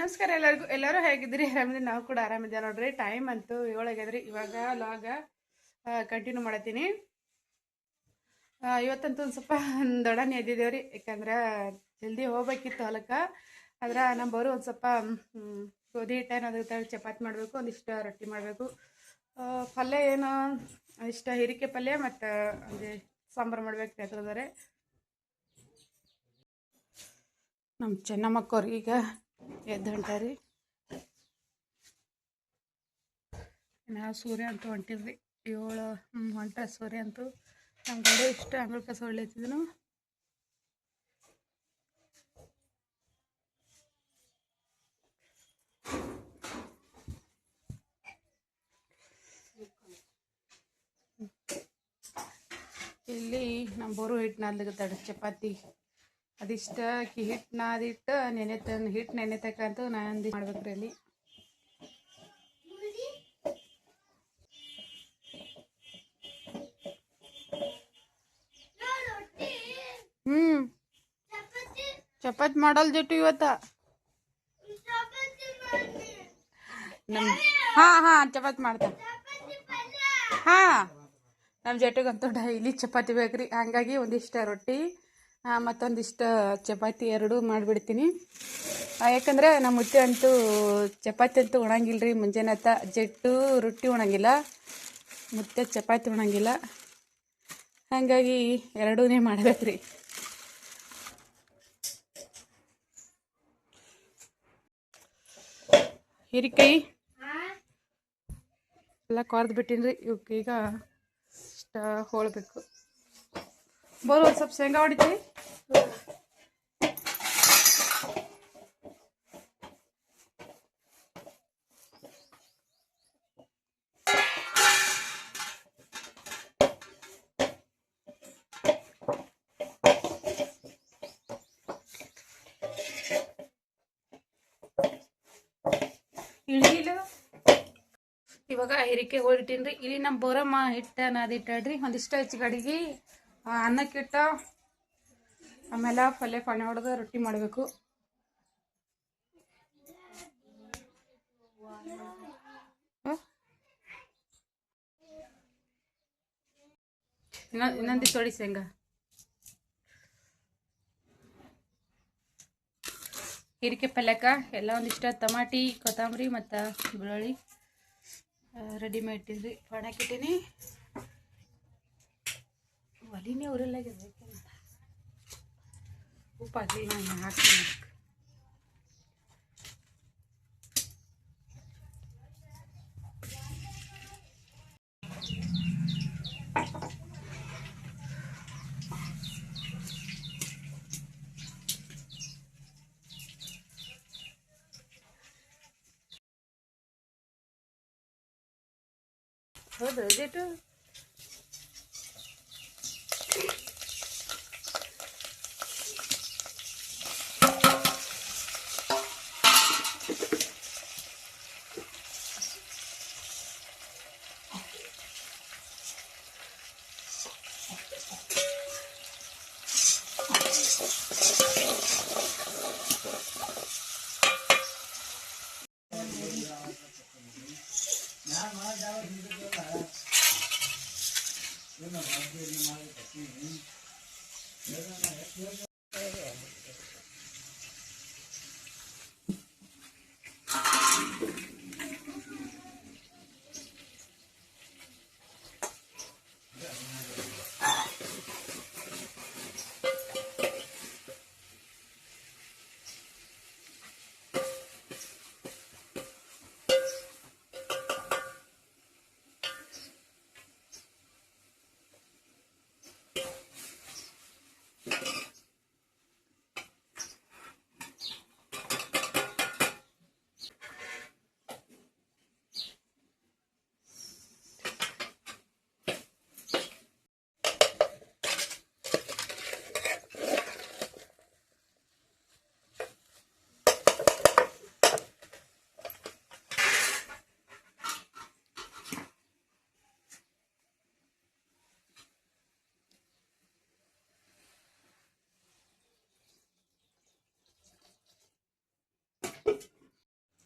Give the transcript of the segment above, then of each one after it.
ನಮಸ್ಕಾರ ಎಲ್ಲರಿಗೂ. ಎಲ್ಲರೂ ಹೇಗಿದ್ದೀರಿ? ಆರಾಮಿದ್ದೀರಿ? ನಾವು ಕೂಡ ಆರಾಮಿದ್ದೇವೆ ನೋಡ್ರಿ. ಟೈಮ್ ಅಂತೂ 7 ಆಗ್ಯದ್ರಿ. ಇವಾಗ ಲಾಗ ಕಂಟಿನ್ಯೂ ಮಾಡತ್ತೀನಿ. ಇವತ್ತಂತೂ ಒಂದು ಸ್ವಲ್ಪ ದೊಡ್ಡನೇ ಎದ್ದಿದ್ದೇವ್ರಿ, ಯಾಕಂದ್ರೆ ಜಲ್ದಿ ಹೋಗ್ಬೇಕಿತ್ತು ಹೊಲಕ್ಕೆ. ಆದ್ರೆ ನಮ್ಮವರು ಒಂದು ಸ್ವಲ್ಪ ಗೋಧಿ ಹಿಟ್ಟು ಏನಾದ್ರು ಚಪಾತಿ ಮಾಡಬೇಕು, ಒಂದಿಷ್ಟು ರೊಟ್ಟಿ ಮಾಡಬೇಕು. ಪಲ್ಯ ಏನು ಇಷ್ಟ ಹೀರಿಕೆ ಪಲ್ಯ ಮತ್ತು ಒಂದು ಸಾಂಬಾರು ಮಾಡ್ಬೇಕು ಹೇಳ್ತಿದ್ದಾರೆ ನಮ್ಮ ಚೆನ್ನಮ್ಮಕ್ಕವ್ರು. ಈಗ ಎದ್ದು ಹೊಂಟಾರಿ. ನಾವು ಸೂರ್ಯ ಅಂತೂ ಹೊಂಟಿದ್ವಿ 7 ಹೊಂಟ ಸೂರ್ಯ ಅಂತೂ. ನಮ್ಮ ಗಾಡಿ ಇಷ್ಟ ಅಂಗಳ ಕಸ ಹೊಳ್ಳಿತಿದ್ನು. ಇಲ್ಲಿ ನಮ್ಮ ಬೋರು ಹಿಟ್ಟು ನಾದ್ಲಿಕತ್ತಾಡ್ರಿ ಚಪಾತಿ. ಅದಿಷ್ಟ ಹಿಟ್ಟು ನಾದಿಟ್ಟು ಹಿಟ್ಟು ನೆನೆತಕ್ಕಂತೂ ನಾನು ಮಾಡ್ಬೇಕ್ರಿ ಅಲ್ಲಿ. ಚಪಾತಿ ಮಾಡಲ್ ಜಟ್ಟು ಇವತ್ತ. ಹಾ ಚಪಾತಿ ಮಾಡ್ತಾ. ಹಾ ನಮ್ಮ ಜಟ್ಟಿಗಂತೂ ಡೈಲಿ ಚಪಾತಿ ಬೇಕ್ರಿ. ಹಂಗಾಗಿ ಒಂದಿಷ್ಟು ರೊಟ್ಟಿ ಮತ್ತೊಂದಿಷ್ಟು ಚಪಾತಿ ಎರಡೂ ಮಾಡಿಬಿಡ್ತೀನಿ. ಯಾಕಂದ್ರೆ ನಮ್ಮ ಮುತ್ತೆ ಅಂತೂ ಚಪಾತಿ ಅಂತೂ ಉಣಂಗಿಲ್ಲ ರೀ. ಮುಂಜಾನೆ ಜಟ್ಟು ರೊಟ್ಟಿ ಉಣಂಗಿಲ್ಲ, ಮುತ್ತೆ ಚಪಾತಿ ಉಣಂಗಿಲ್ಲ. ಹಾಗಾಗಿ ಎರಡೂ ಮಾಡ್ಬೇಕ್ರಿ. ಹೀರಿಕಾಯಿ ಎಲ್ಲ ಕೊರ್ದು ಬಿಟ್ಟಿನ್ರಿ. ಇವಕ್ಕೆ ಈಗ ಇಷ್ಟ ಹೋಳ್ಬೇಕು. ಬೋರು ಸ್ವಲ್ಪ ಶೇಂಗಾ ಹೊಡಿತೀವಿ. ಇವಾಗ ಹಿರಿಕೆ ಹೋಳಿಟ್ಟಿನ್ರಿ. ಇಲ್ಲಿ ನಮ್ಮ ಬೋರಮ್ಮ ಹಿಟ್ಟ ನಾದಿಟ್ಟಾಡ್ರಿ. ಒಂದಿಷ್ಟ ಹೆಚ್ಚಿಗಡಿಗೆ ಅನ್ನಕ್ಕಿಟ್ಟ ಆಮೇಲೆ ಪಲ್ಯ ಪಣೆ ಹೊಡೆದು ರೊಟ್ಟಿ ಮಾಡಬೇಕು. ಇನ್ನೊಂದಿ ತೊಡಿ ಶೇಂಗಾ. ಹೀರಿಕೆ ಪಲ್ಯಕ್ಕ ಎಲ್ಲ ಒಂದಿಷ್ಟ ಟಮಾಟಿ, ಕೊತ್ತಂಬರಿ ಮತ್ತು ಬೆಳ್ಳುಳ್ಳಿ ರೆಡಿ ಮಾಡಿಟ್ಟಿನ್ರಿ. ಪಣಕ್ಕಿಟ್ಟೀನಿ. ಒಲಿನೇ ಉರಿಲಾಗಿದೆ. ಉಪ್ಪು ಹಾಕಿ ನಾನು ಹಾಕ್ತೀನಿ. ಹೌದು ಜೇಟು.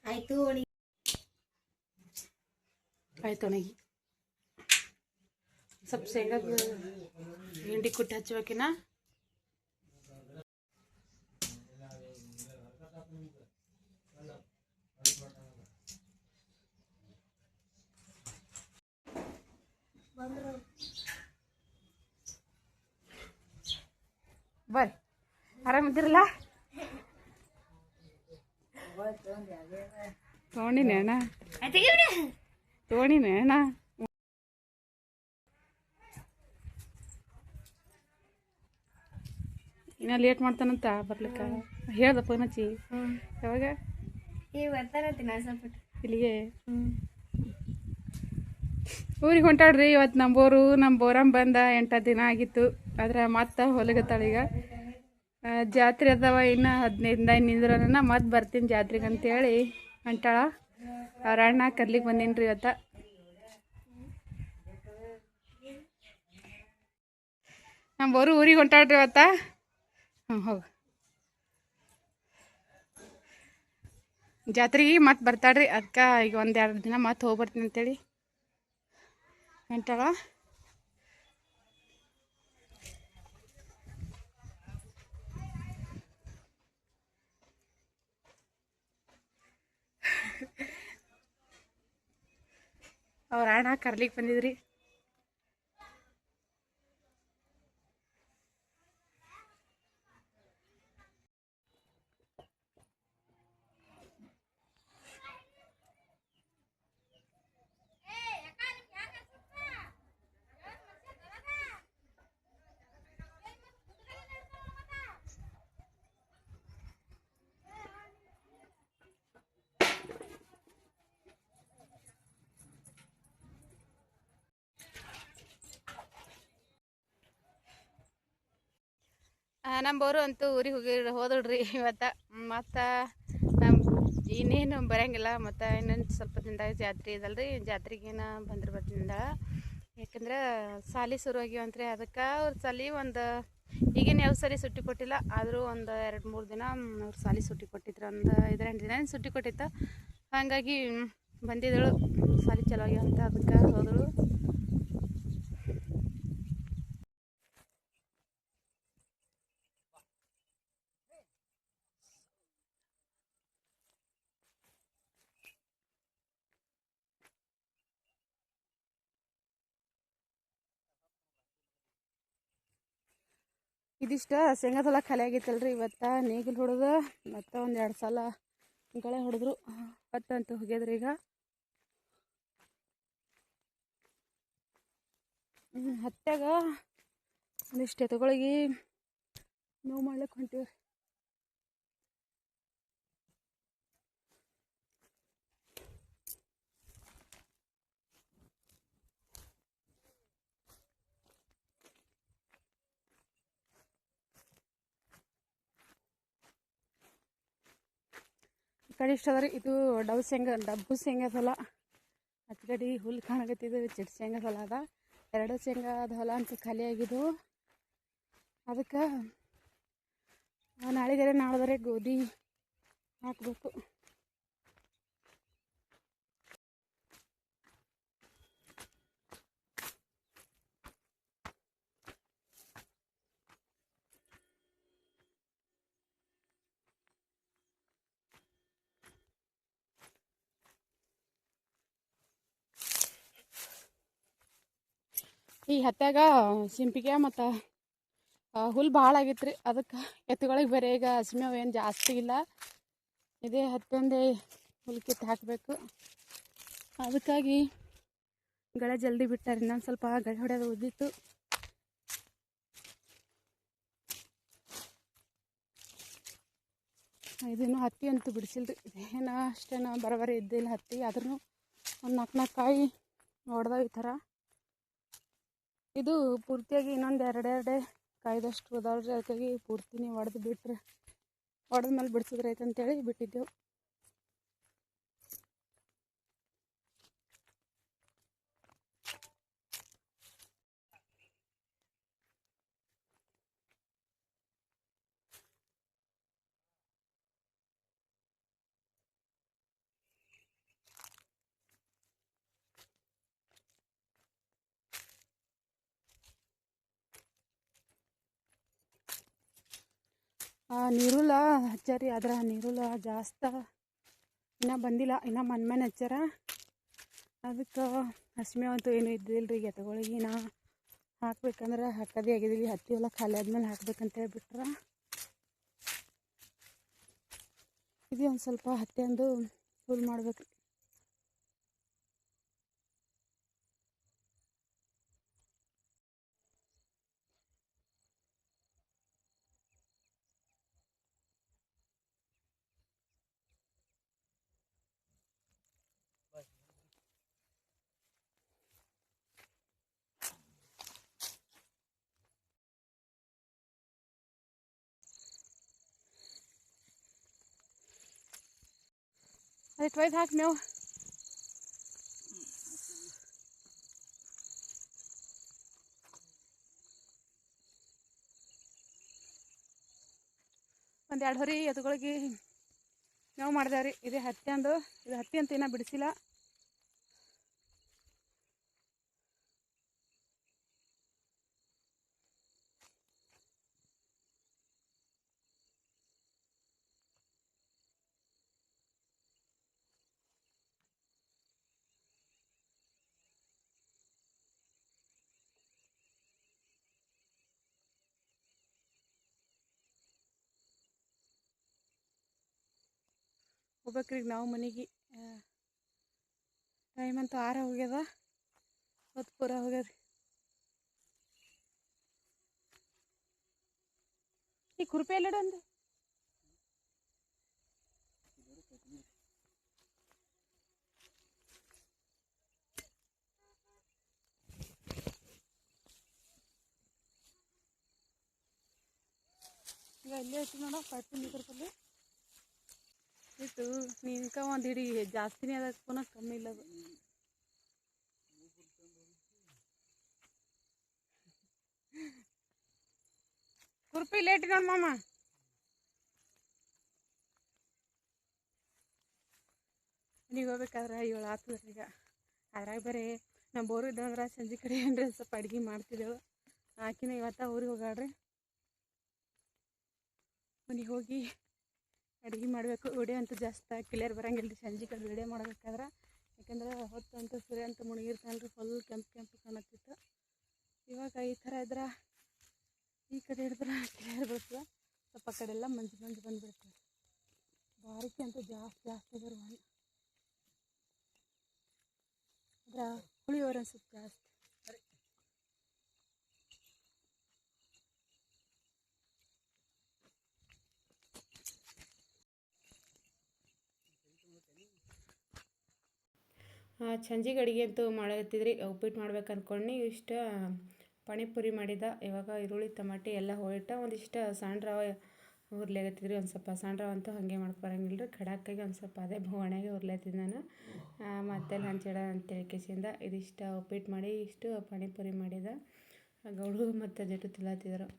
ಆಯ್ತು ಒಣಗಿ ಆಯ್ತು ಒಣಗಿ ಸ್ವಲ್ಪ ಶೇಂಗಾದ ಹಿಂಡಿ ಕುಟ್ಟಿ ಹಚ್ಬೇಕಿನ ಬರ್ರಿ ಆರಾಮಿದ್ದೀರಲ್ಲ ತೊಗೊಂಡಿನಿ ಅಣ್ಣ ತೊಗೊಂಡಿನಿ ಅಣ್ಣ ಇನ್ನ ಲೇಟ್ ಮಾಡ್ತಾನಂತ ಬರ್ಲಿಕ್ಕ ಹೇಳ್ದ ಫೋನ್ ಹಚ್ಚಿ ಯಾವಾಗ ಬರ್ತಾನಂತೆ ನಾ ಸ್ವಲ್ಪ ಇಲ್ಲಿಗೆ ಊರಿಗೆ ಹೊಂಟಾಡ್ರಿ ಇವತ್ತು ನಮ್ಮ ಬೋರಮ್ಮ ಬಂದ 8 ದಿನ ಆಗಿತ್ತು ಆದ್ರೆ ಮತ್ತೆ ಹೊಲಗತ್ತಾಳೀಗ ಜಾತ್ರೆ ಅದಾವ ಇನ್ನು 15 ದಿನ ನಿಂದ್ರನ ಮತ್ತೆ ಬರ್ತೀನಿ ಜಾತ್ರೆಗೆ ಅಂತೇಳಿ ಹೊಂಟಾಳ ಅವ್ರ ಅಣ್ಣ ಕರ್ಲಿಕ್ಕೆ ಬಂದೀನಿ ಇವತ್ತ ನಮ್ಮ ಬೋರು ಊರಿಗೆ ಹೊಂಟಾಡ್ರಿ ಇವತ್ತ ಹೋಗು ಜಾತ್ರೆಗೆ ಮತ್ತೆ ಬರ್ತಾಳ್ರಿ ಅದಕ್ಕೆ ಈಗ 1-2 ದಿನ ಮತ್ತೆ ಹೋಗ್ಬರ್ತೀನಿ ಅಂತೇಳಿ ಹೊಂಟಾಳ ಅವ್ರ ಅಣ್ಣ ಕರ್ಲಿಕ್ಕೆ ಬಂದಿದ್ರಿ ನಮ್ಮವರು ಅಂತೂ ಊರಿಗೆ ಹೋದಳ್ರಿ ಇವತ್ತು ಮತ್ತು ನಮ್ಮ ಇನ್ನೇನು ಬರೋಂಗಿಲ್ಲ ಮತ್ತು ಇನ್ನೊಂದು ಸ್ವಲ್ಪ ದಿನದಾಗ ಜಾತ್ರೆ ಇದಲ್ರಿ ಜಾತ್ರೆಗೇನ ಬಂದ್ರೆ ಬರ್ತಿಂದ ಯಾಕಂದ್ರೆ ಸಾಲಿ ಶುರುವಾಗಿವಂತ್ರಿ ಅದಕ್ಕೆ ಅವ್ರ ಸಾಲಿ ಒಂದು ಈಗೇನು ಯಾವ ಸರಿ ಸುಟ್ಟಿ ಕೊಟ್ಟಿಲ್ಲ ಆದರೂ ಒಂದು 2-3 ದಿನ ಅವ್ರ ಸಾಲಿ ಸುಟ್ಟಿ ಕೊಟ್ಟಿದ್ರು ಒಂದು 5-8 ದಿನ ಸುಟ್ಟಿ ಕೊಟ್ಟಿತ್ತು ಹಾಗಾಗಿ ಬಂದಿದ್ದಳು ಸಾಲಿ ಚಲೋ ಆಗ್ಯಾವಂತ ಅದಕ್ಕೆ ಹೋದಳು ಇದಿಷ್ಟ ಶೇಂಗಾ ಸಲ ಖಾಲಿ ಆಗೈತಲ್ರಿ ಇವತ್ತು ನೇಗಿಲು ಹೊಡೆದು ಮತ್ತು 1-2 ಸಲ ಗಳೆ ಹೊಡೆದ್ರು ಅಂತೂ ಹೋಗ್ಯದ್ರಿ ಈಗ ಹತ್ಯಾಗ ಒಂದಿಷ್ಟು ಎತ್ತುಗಳಿಗೆ ನೋವು ಮಾಡ್ಲಿಕ್ಕೆ ಹೊಂಟಿವ್ರಿ ಕಡೆ ಇಷ್ಟ ಅದ ರೀ ಇದು ಡಬ್ಬು ಶೇಂಗಾ ಸಲ ಹತ್ಗಡಿ ಹುಲ್ಲು ಕಾಣಕತ್ತಿದ್ದು ಚಿಟ್ ಶೇಂಗಾ ಸಲ ಅದ 2 ಶೇಂಗಾದ ಹೊಲ ಅಂತ ಖಾಲಿ ಆಗಿದ್ದು ಅದಕ್ಕೆ ನಾಳೆದರೆ ಗೋಧಿ ಹಾಕಬೇಕು ಈ ಹತ್ಯಾಗ ಸಿಂಪಿಗೆ ಮತ್ತು ಹುಲ್ಲು ಭಾಳ ಆಗಿತ್ತು ರೀ ಅದಕ್ಕೆ ಎತ್ತುಗಳಿಗೆ ಬೇರೆ ಈಗ ಹಸಿಮೇವು ಏನು ಜಾಸ್ತಿ ಇಲ್ಲ ಇದೇ ಹತ್ತೊಂದೇ ಹುಲ್ಲು ಕಿತ್ತು ಹಾಕಬೇಕು ಅದಕ್ಕಾಗಿ ಗಳೆ ಜಲ್ದಿ ಬಿಟ್ಟಾರೆ ಇನ್ನೊಂದು ಸ್ವಲ್ಪ ಗಳೆ ಹೊಡೆಯೋದು ಉದ್ದಿತ್ತು ಇದನ್ನು ಹತ್ತಿ ಅಂತೂ ಬಿಡಿಸಿಲ್ರಿ ಇದೇನು ಅಷ್ಟೇನು ಬರೋಬ್ಬರಿ ಇದ್ದಿಲ್ಲ ಹತ್ತಿ ಆದ್ರೂ ಒಂದು 4 ಕಾಯಿ ಹೊಡೆದಾವ ಈ ಥರ ಇದು ಪೂರ್ತಿಯಾಗಿ ಇನ್ನೊಂದು 2 ಕಾಯ್ದಷ್ಟು ಅದಾವ್ರಿ ಅದಕ್ಕಾಗಿ ಪೂರ್ತಿನೇ ಹೊಡೆದ್ಮೇಲೆ ಬಿಡಿಸಿದ್ರೆ ಐತೆ ಅಂತೇಳಿ ಬಿಟ್ಟಿದ್ದೆವು ನೀರುಲ್ಲ ಹಚ್ಚಾರಿ, ಆದ್ರೆ ನೀರುಲ್ಲ ಜಾಸ್ತಿ ಇನ್ನೂ ಬಂದಿಲ್ಲ, ಇನ್ನೂ ಮನ್ಮನೆ ಹಚ್ಚಾರ. ಅದಕ್ಕೆ ಹಸಿಮೇವು ಅಂತೂ ಏನೂ ಇದ್ದಿಲ್ಲ ರೀ ಎತ್ತುಗಳಿಗೆ. ನಾ ಹಾಕ್ಬೇಕಂದ್ರೆ ಹಾಕೋದೇ ಆಗಿದ್ದಿಲ್ಲ, ಹತ್ತಿ ಎಲ್ಲ ಖಾಲಿ ಆದ್ಮೇಲೆ ಹಾಕ್ಬೇಕಂತ ಹೇಳ್ಬಿಟ್ರೆ. ಇದು ಒಂದು ಸ್ವಲ್ಪ ಹತ್ತಿ ಅಂದು ಫುಲ್ ಮಾಡ್ಬೇಕು. ಅದಕ್ಕೆ ಒಯ್ದು ಹಾಕಿ ಮೇವು. ಒಂದು 2 ಹೊರಿ ಎತ್ತುಗಳಿಗೆ ಮೇವು ಮಾಡಿದೇವ್ರಿ. ಇದು ಹತ್ತಿ ಅಂತ ಇನ್ನೂ ಬಿಡಿಸಿಲ್ಲ. ಹೋಗ್ಬೇಕ್ರಿ ನಾವು ಮನೆಗೆ. ಟೈಮ್ ಅಂತೂ 6 ಹೋಗ್ಯದ, ಹೊತ್ತು ಪೂರ ಹೋಗ್ಯದ್ರಿ. ಈ ಕುರುಪೆ ಎಲ್ಲಡ ಅಂದೆ ಈಗ ಇಲ್ಲೇ ಐತಿ ನೋಡ, ಪಟ್ಟಿ ನಿಂತಿರ್ಪಲ್ಲಿ ಇಟ್ಟು ನಿನ್ಕ ಒಂದು ಹಿಡಿ ಜಾಸ್ತಿನೇ ಅದ, ಪುನಃ ಕಮ್ಮಿ ಇಲ್ಲ ಅದು. ಕುರುಪಿ ಲೇಟ್ ನೋಡಿ ಮಾಮ. ನೀವು ಹೋಗ್ಬೇಕಾದ್ರೆ 7 ಆಗ್ತದೆ ಈಗ. ಅದ್ರಾಗ ಬೇರೆ ನಮ್ಮ ಬೋರು ಇದ್ದಂದ್ರೆ ಸಂಜೆ ಕಡೆ ಏನ್ರಿ ಸ್ವಲ್ಪ ಅಡುಗೆ ಮಾಡ್ತಿದ್ದೆವು. ಆಕಿನ ಇವತ್ತು ಊರಿಗೆ ಹೋಗಾಡ್ರಿ. ಮನೆಗೆ ಹೋಗಿ ಅಡುಗೆ ಮಾಡಬೇಕು. ವಿಡಿಯೋ ಅಂತೂ ಜಾಸ್ತಿ ಕ್ಲಿಯರ್ ಬರೋಂಗಿಲ್ಲ ರೀ ಸಂಜೆ ಕಡೆ ವಿಡಿಯೋ ಮಾಡಬೇಕಾದ್ರೆ. ಯಾಕಂದ್ರೆ ಹೊತ್ತಂತೂ ಸೂರ್ಯ ಅಂತ ಮುಳುಗಿರ್ತಾನಲ್ರಿ, ಫುಲ್ ಕೆಂಪು ಕಾಣತ್ತಿತ್ತು. ಇವಾಗ ಈ ಥರ ಇದ್ರೆ ಈ ಕಡೆ ಹಿಡಿದ್ರೆ ಕ್ಲಿಯರ್ ಬರ್ತದೆ, ಸ್ವಲ್ಪ ಕಡೆ ಎಲ್ಲ ಮಂಜು ಬಂದುಬಿಡ್ತದೆ. ಬಾರಿಕೆ ಅಂತೂ ಜಾಸ್ತಿ ಅದ್ರ ಮಣ್ಣು ಅದ್ರ ಹುಳಿಯೋರು ಅನ್ಸುತ್ತೆ ಜಾಸ್ತಿ. ಸಂಜೆಗೆ ಅಡುಗೆ ಅಂತೂ ಮಾಡತ್ತಿದ್ರಿ. ಉಪ್ಪಿಟ್ಟು ಮಾಡ್ಬೇಕು ಅಂದ್ಕೊಂಡು ಇಷ್ಟ ಪಾನಿಪುರಿ ಮಾಡಿದ. ಇವಾಗ ಈರುಳ್ಳಿ ಟಮಾಟಿ ಎಲ್ಲ ಹೊಯ್ಟ ಒಂದಿಷ್ಟು ಸಣ್ಣ ರವೆ ಹುರ್ಲಾಗತ್ತಿದ್ರಿ. ಒಂದು ಸ್ವಲ್ಪ ಸಣ್ಣ ರವೆ ಅಂತೂ ಹಾಗೆ ಮಾಡ್ಕೊ ಬರಂಗಿಲ್ಲ ರೀ. ಖಡಕ್ಕಾಗಿ ಒಂದು ಸ್ವಲ್ಪ ಅದೇ ಭವಣೆಗೆ ಹುರ್ಲಾತಿದ್ದು ನಾನು. ಮತ್ತೆ ಹಂಚಿಡ ಅಂತೇಳಿ ಕಿಸಿಂದ ಇದಿಷ್ಟು ಉಪ್ಪಿಟ್ಟು ಮಾಡಿ ಇಷ್ಟು ಪಾನಿಪುರಿ ಮಾಡಿದ. ಗೌಡು ಮತ್ತು ಜಟು ತಿಲ್ಲತ್ತಿದ್ರು.